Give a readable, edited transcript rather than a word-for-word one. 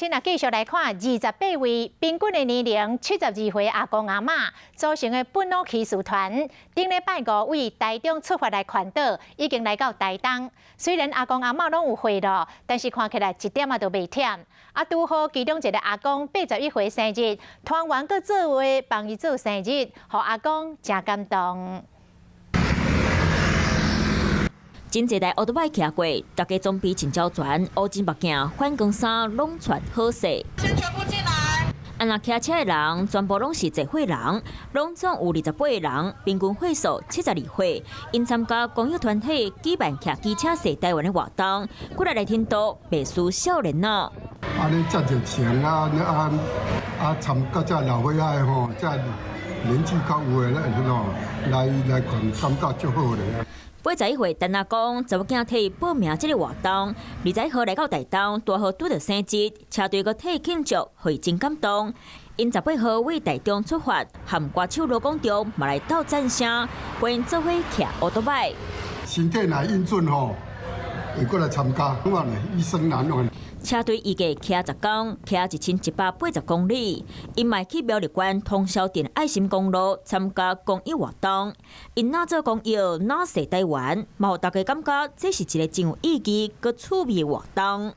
今仔继续来看28位平均的年龄72岁阿公阿嬷组成的本土骑士团，顶礼拜5为台中出发来环岛，已经来到台东。虽然阿公阿嬷拢有岁咯，但是看起来一点都袂忝。拄好其中一个阿公81岁生日，团员阁做伙帮伊做生日，互阿公真感动。 真侪台奥多摆骑过，大家总比真鸟全，乌金目镜、反光衫拢穿好势。先全部进来。安那骑车的人全部拢是侪岁人，拢总有28个人，平均岁数72岁。因参加公益团体举办骑机车赛台湾的活动，过来天都袂输少年咯。尼遮热情参加遮老岁仔吼，遮年纪较有诶咧吼，来看感觉足好咧。 81岁陈阿公查某囝替报名这个活动，21号来到台东，大号拄到生日，车队个替庆祝，会真感动。因18号为台中出发，和歌手罗广仲嘛来斗赞声，陪因做伙骑奥多摆。身体若英俊吼，会过来参加，我话呢，医生难哦。 车队预计骑10公，骑1180公里。因迈去苗栗县通霄镇爱心公路参加公益活动。因哪做公益，哪说台湾，嘛互大家感觉这是一个真有意义、佮趣味的活动。